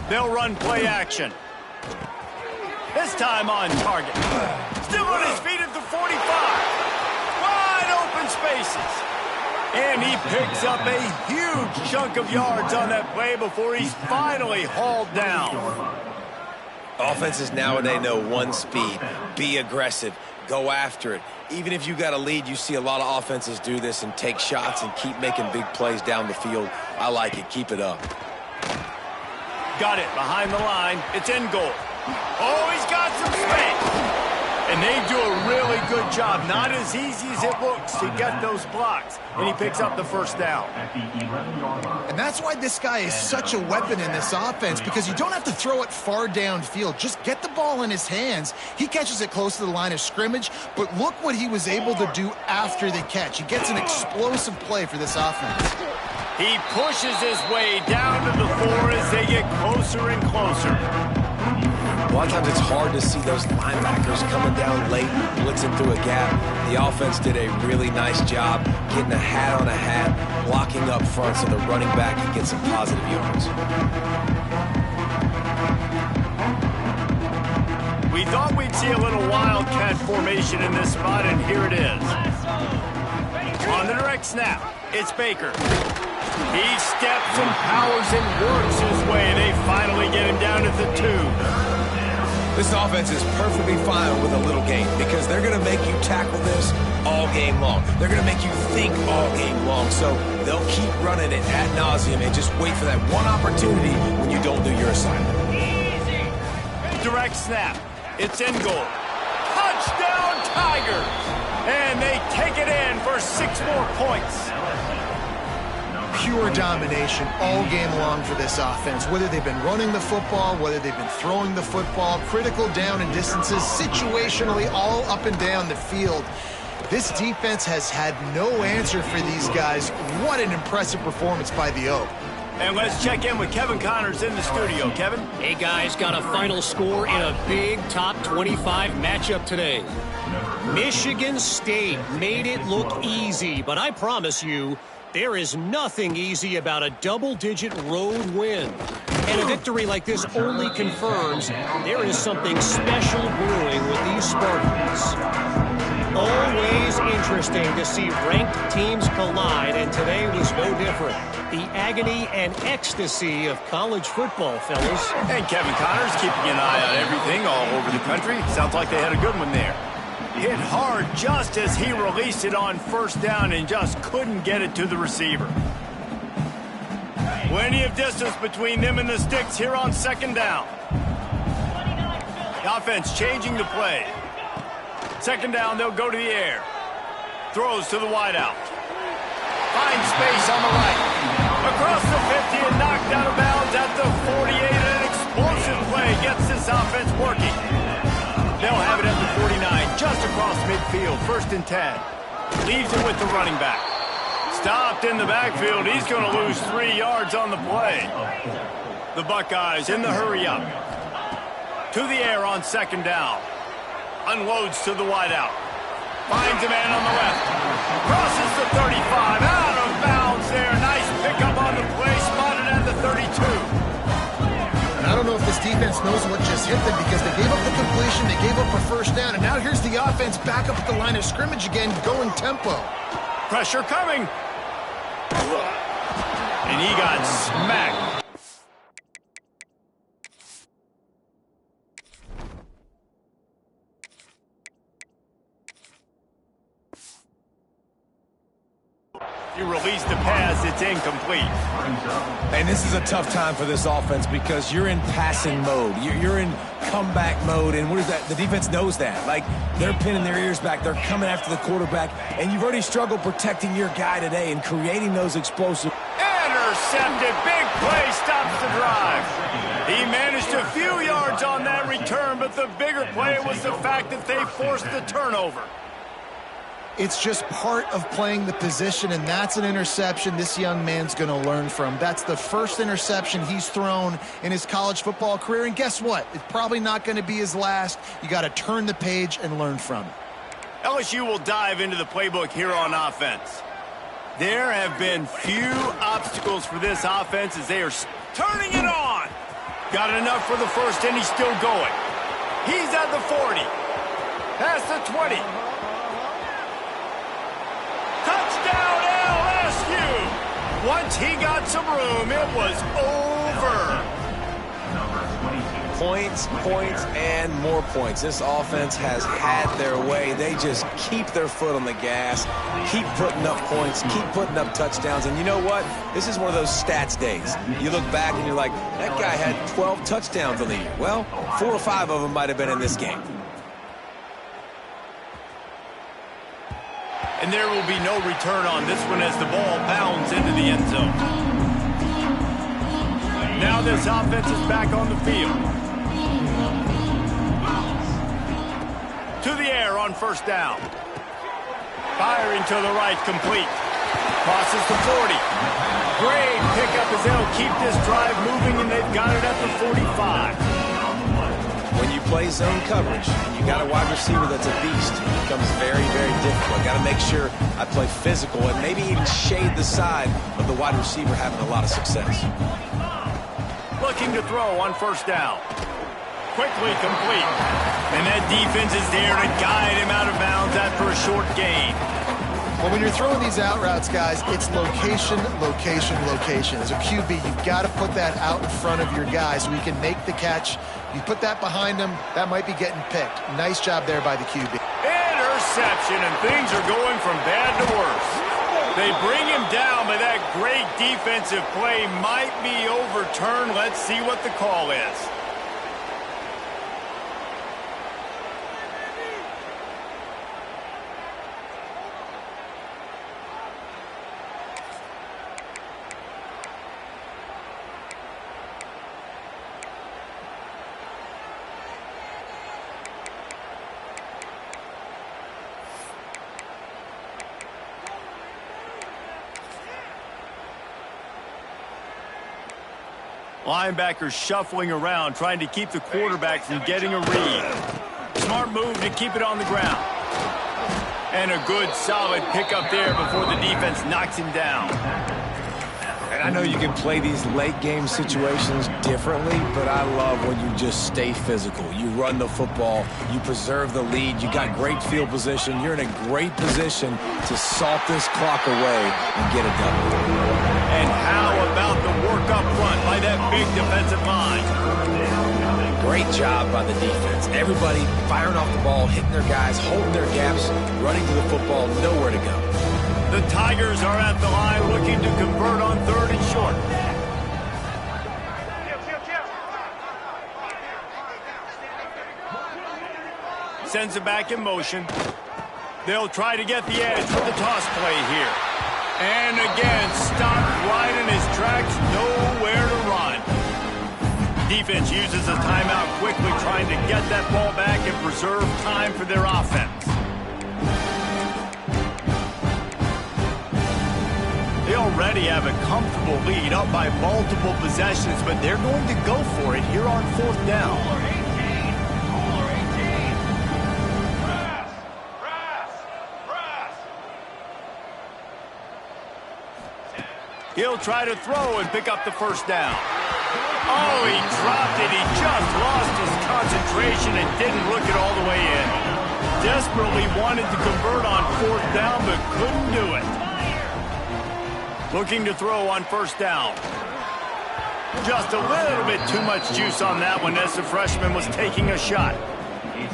They'll run play action. This time on target. Still on his feet at the 45. Wide open spaces. And he picks up a huge chunk of yards on that play before he's finally hauled down. Offenses nowadays know one speed. Be aggressive. Go after it. Even if you got a lead, you see a lot of offenses do this and take shots and keep making big plays down the field. I like it. Keep it up. Got it behind the line. It's in goal. Oh, he's got some space. And they do a really good job. Not as easy as it looks to get those blocks. And he picks up the first down. And that's why this guy is such a weapon in this offense, because you don't have to throw it far downfield. Just get the ball in his hands. He catches it close to the line of scrimmage, but look what he was able to do after the catch. He gets an explosive play for this offense. He pushes his way down to the 4 as they get closer and closer. A lot of times it's hard to see those linebackers coming down late, blitzing through a gap. The offense did a really nice job getting a hat on a hat, blocking up front so the running back can get some positive yards. We thought we'd see a little wildcat formation in this spot, and here it is. On the direct snap, it's Baker. He steps and powers and works his way. They finally get him down at the 2. This offense is perfectly fine with a little game because they're going to make you tackle this all game long. They're going to make you think all game long. So they'll keep running it ad nauseum and just wait for that one opportunity when you don't do your assignment. Direct snap. It's in goal. Touchdown Tigers! And they take it in for 6 more points. Pure domination all game long for this offense. Whether they've been running the football, whether they've been throwing the football, critical down and distances, situationally all up and down the field. This defense has had no answer for these guys. What an impressive performance by the Oak. And let's check in with Kevin Connors in the studio. Kevin? Hey, guys, got a final score in a big top 25 matchup today. Michigan State made it look easy, but I promise you, there is nothing easy about a double-digit road win. And a victory like this only confirms there is something special brewing with these Spartans. Always interesting to see ranked teams collide, and today was no different. The agony and ecstasy of college football, fellas. And Kevin Connors keeping an eye on everything all over the country. Sounds like they had a good one there. Hit hard just as he released it on first down and just couldn't get it to the receiver. Plenty of distance between them and the sticks here on second down. The offense changing the play. Second down, they'll go to the air. Throws to the wideout. Finds space on the right. Across the 50 and knocked out of bounds at the 48. An explosive play gets this offense working. They'll have it at the 49, just across midfield, 1st and 10. Leaves it with the running back. Stopped in the backfield. He's going to lose 3 yards on the play. The Buckeyes in the hurry-up. To the air on 2nd down. Unloads to the wideout. Finds a man on the left. Crosses the 35. Out of bounds there. Nice pickup on the play. Spotted at the 32. I don't know if this defense knows what just hit them because they gave up the completion, they gave up a 1st down, and now here's the offense back up at the line of scrimmage again, going tempo. Pressure coming. And he got smacked. You release the pass, it's incomplete. And this is a tough time for this offense because you're in passing mode. You're in comeback mode, and what is that? The defense knows that. Like, they're pinning their ears back. They're coming after the quarterback, and you've already struggled protecting your guy today and creating those explosive. Intercepted. Big play stops the drive. He managed a few yards on that return, but the bigger play was the fact that they forced the turnover. It's just part of playing the position, and that's an interception this young man's going to learn from. That's the 1st interception he's thrown in his college football career, and guess what? It's probably not going to be his last. You got to turn the page and learn from it. LSU will dive into the playbook here on offense. There have been few obstacles for this offense as they are turning it on. Got enough for the 1st, and he's still going. He's at the 40. Past the 20. Touchdown, LSU! Once he got some room, it was over. Points, and more points. This offense has had their way. They just keep their foot on the gas, keep putting up points, keep putting up touchdowns. And you know what? This is one of those stats days. You look back and you're like, that guy had 12 touchdowns on the year. Well, 4 or 5 of them might have been in this game. And there will be no return on this one as the ball bounds into the end zone. Now this offense is back on the field. To the air on 1st down. Firing to the right, complete. Crosses the 40. Great pickup as they'll keep this drive moving, and they've got it at the 45. When you play zone coverage, you got a wide receiver that's a beast. It becomes very, very difficult. Got to make sure I play physical and maybe even shade the side of the wide receiver having a lot of success. Looking to throw on 1st down. Quickly complete. And that defense is there to guide him out of bounds after a short gain. Well, when you're throwing these out routes, guys, it's location, location, location. As a QB, you've got to put that out in front of your guy so he can make the catch. You put that behind him, that might be getting picked. Nice job there by the QB. Interception, and things are going from bad to worse. They bring him down, but that great defensive play might be overturned. Let's see what the call is. Linebackers shuffling around, trying to keep the quarterback from getting a read. Smart move to keep it on the ground. And a good, solid pickup there before the defense knocks him down. And I know you can play these late-game situations differently, but I love when you just stay physical. You run the football, you preserve the lead, you got great field position, you're in a great position to salt this clock away and get a double. And how about the work up front by that big defensive line? Great job by the defense. Everybody firing off the ball, hitting their guys, holding their gaps, running to the football, nowhere to go. The Tigers are at the line looking to convert on 3rd and short. Sends it back in motion. They'll try to get the edge with the toss play here. And again, stopped right in his tracks, nowhere to run. Defense uses a timeout quickly, trying to get that ball back and preserve time for their offense. They already have a comfortable lead, up by multiple possessions, but they're going to go for it here on 4th down. He'll try to throw and pick up the 1st down. Oh, he dropped it. He just lost his concentration and didn't look it all the way in. Desperately wanted to convert on 4th down, but couldn't do it. Looking to throw on 1st down. Just a little bit too much juice on that one as the freshman was taking a shot.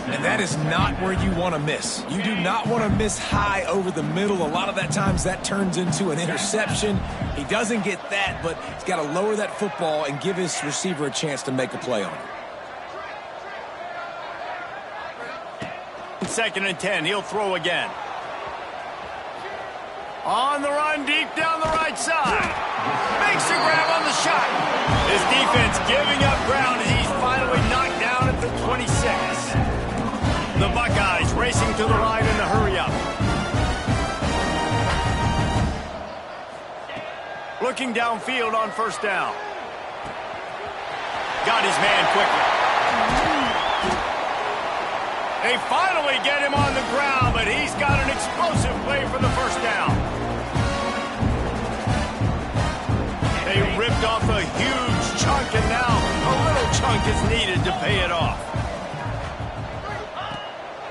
And that is not where you want to miss. You do not want to miss high over the middle. A lot of that times that turns into an interception. He doesn't get that, but he's got to lower that football and give his receiver a chance to make a play on it. 2nd and 10, he'll throw again. On the run, deep down the right side. Makes the grab on the shot. His defense giving up ground as he's finally knocked down at the 26. The Buckeyes racing to the line in the hurry-up. Looking downfield on 1st down. Got his man quickly. They finally get him on the ground, but he's got an explosive play for the 1st down. They ripped off a huge chunk, and now a little chunk is needed to pay it off.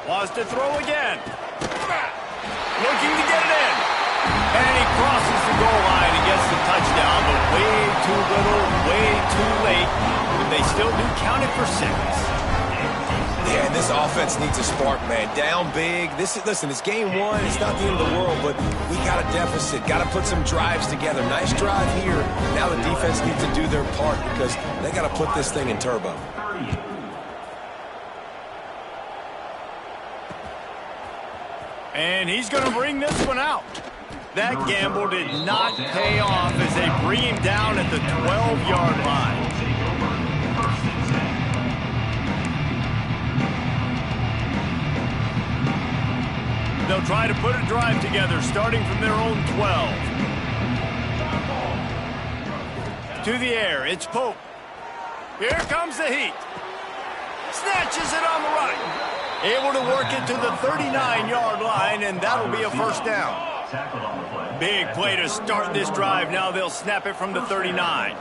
Wants to throw again. Looking to get it in. And he crosses the goal line and gets the touchdown, but way too little, way too late. But they still do count it for 6. Yeah, and this offense needs a spark, man. Down big. Listen, it's game 1. It's not the end of the world, but we got a deficit. Got to put some drives together. Nice drive here. Now the defense needs to do their part because they got to put this thing in turbo. And he's going to bring this one out. That gamble did not pay off as they bring him down at the 12-yard line. They'll try to put a drive together, starting from their own 12. To the air, it's Pope. Here comes the heat. Snatches it on the right. Able to work it to the 39-yard line, and that'll be a 1st down. Big play to start this drive. Now they'll snap it from the 39.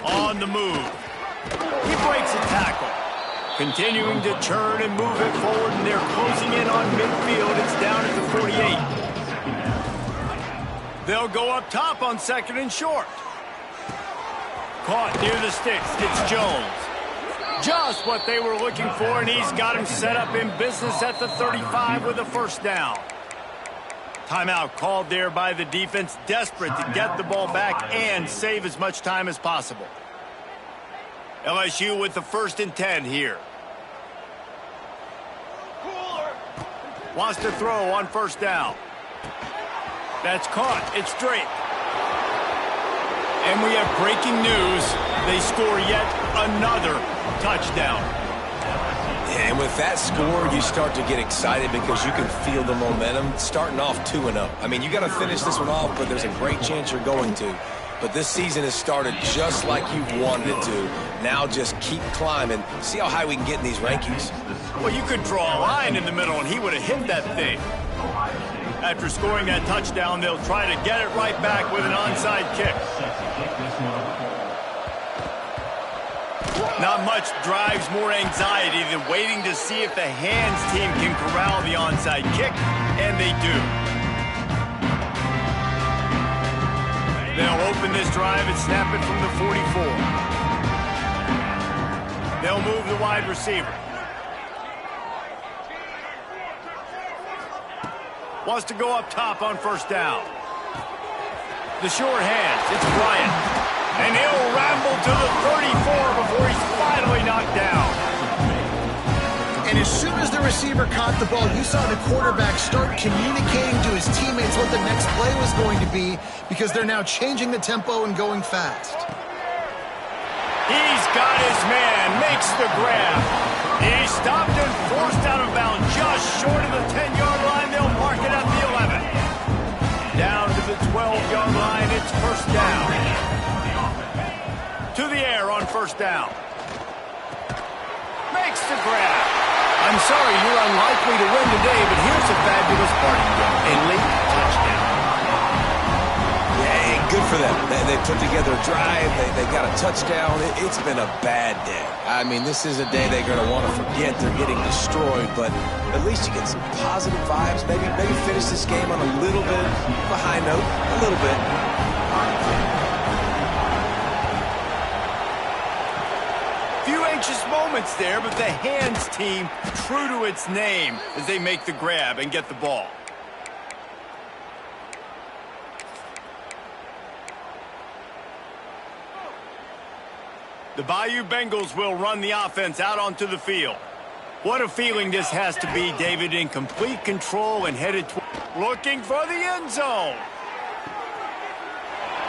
On the move. He breaks a tackle. Continuing to churn and move it forward, and they're closing in on midfield. It's down at the 48. They'll go up top on 2nd and short. Caught near the sticks. It's Jones. Just what they were looking for, and he's got him set up in business at the 35 with a 1st down. Timeout called there by the defense, desperate to get the ball back and save as much time as possible. LSU with the 1st and 10 here. Wants to throw on 1st down. That's caught. It's Drake. And we have breaking news. They score yet another touchdown. Yeah, and with that score, you start to get excited because you can feel the momentum starting off 2-0. I mean, you got to finish this one off, but there's a great chance you're going to. But this season has started just like you've wanted it to. Now just keep climbing. See how high we can get in these rankings. Well, you could draw a line in the middle, and he would have hit that thing. After scoring that touchdown, they'll try to get it right back with an onside kick. Not much drives more anxiety than waiting to see if the hands team can corral the onside kick, and they do. They'll open this drive and snap it from the 44. They'll move the wide receiver. Wants to go up top on 1st down. The short hands, it's Bryant. And he'll ramble to the 34 before he's finally knocked down. And as soon as the receiver caught the ball, you saw the quarterback start communicating to his teammates what the next play was going to be because they're now changing the tempo and going fast. got his man, makes the grab. He stopped and forced out of bounds just short of the 10-yard line. They'll mark it at the 11. Down to the 12-yard line, it's first down. To the air on first down. Makes the grab. I'm sorry, you're unlikely to win today, but here's a fabulous parting gift. A late touchdown. Yeah, good for them. They put together a drive. They got a touchdown. It's been a bad day. I mean, this is a day they're going to want to forget. They're getting destroyed, but at least you get some positive vibes. Maybe finish this game on a little bit of a high note. A little bit. Few anxious moments there, but the hands team true to its name as they make the grab and get the ball. The Bayou Bengals will run the offense out onto the field. What a feeling this has to be, David, in complete control and headed looking for the end zone.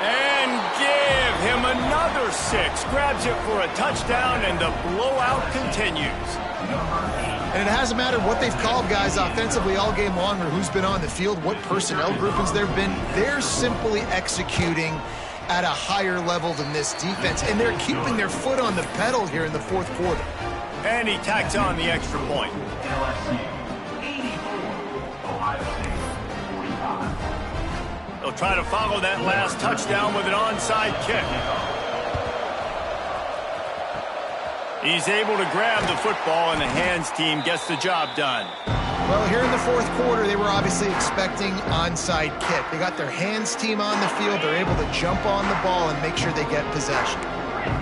And give him another 6. Grabs it for a touchdown, and the blowout continues. And it hasn't mattered what they've called guys offensively all game long or who's been on the field, what personnel groupings there have been. They're simply executing at a higher level than this defense, and they're keeping their foot on the pedal here in the fourth quarter. And he tacks on the extra point. They'll try to follow that last touchdown with an onside kick. He's able to grab the football, and the hands team gets the job done. Well, here in the fourth quarter, they were obviously expecting onside kick. They got their hands team on the field. They're able to jump on the ball and make sure they get possession.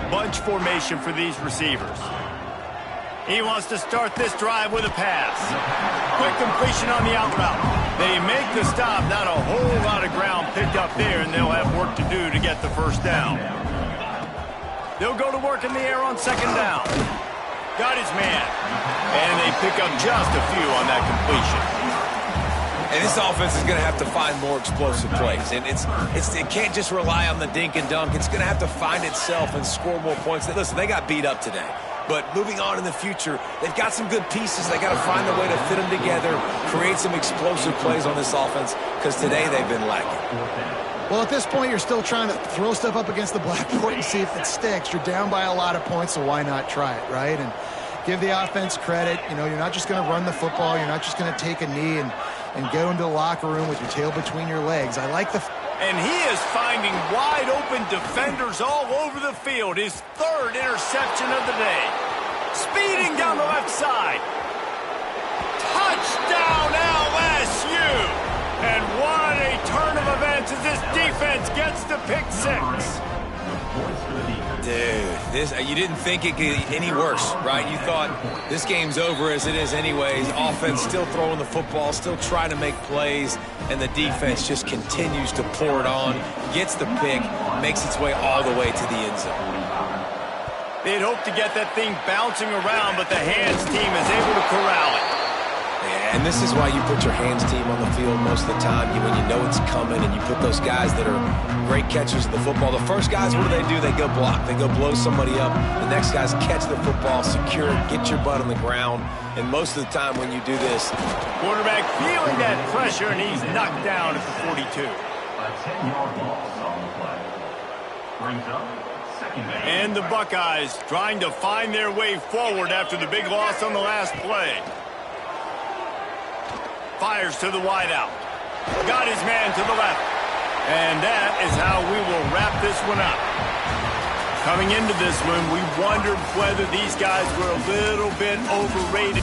Bunch formation for these receivers. He wants to start this drive with a pass. Quick completion on the out route. They make the stop. Not a whole lot of ground picked up there, and they'll have work to do to get the first down. They'll go to work in the air on second down. Got his man. And they pick up just a few on that completion. And this offense is going to have to find more explosive plays. And it can't just rely on the dink and dunk. It's going to have to find itself and score more points. Listen, they got beat up today. But moving on in the future, they've got some good pieces. They got to find a way to fit them together, create some explosive plays on this offense, because today they've been lacking. Well, at this point, you're still trying to throw stuff up against the blackboard and see if it sticks. You're down by a lot of points, so why not try it, right? And give the offense credit. You know, you're not just going to run the football. You're not just going to take a knee and go into the locker room with your tail between your legs. I like the... And he is finding wide-open defenders all over the field. His third interception of the day. Speeding down the left side. Touchdown, LSU! And what a turn of events as this defense gets the pick 6. Dude, you didn't think it could get any worse, right? You thought this game's over as it is anyways. Offense still throwing the football, still trying to make plays, and the defense just continues to pour it on, gets the pick, makes its way all the way to the end zone. They'd hoped to get that thing bouncing around, but the hands team is able to corral it. And this is why you put your hands team on the field most of the time, when you know it's coming, and you put those guys that are great catchers of the football. The first guys, what do? They go block. They go blow somebody up. The next guys catch the football, secure it, get your butt on the ground. And most of the time when you do this, quarterback feeling that pressure, and he's knocked down at the 42. A 10-yard loss on the play. Brings up second down. And the Buckeyes trying to find their way forward after the big loss on the last play. Fires to the wideout. Got his man to the left. And that is how we will wrap this one up. Coming into this one, we wondered whether these guys were a little bit overrated.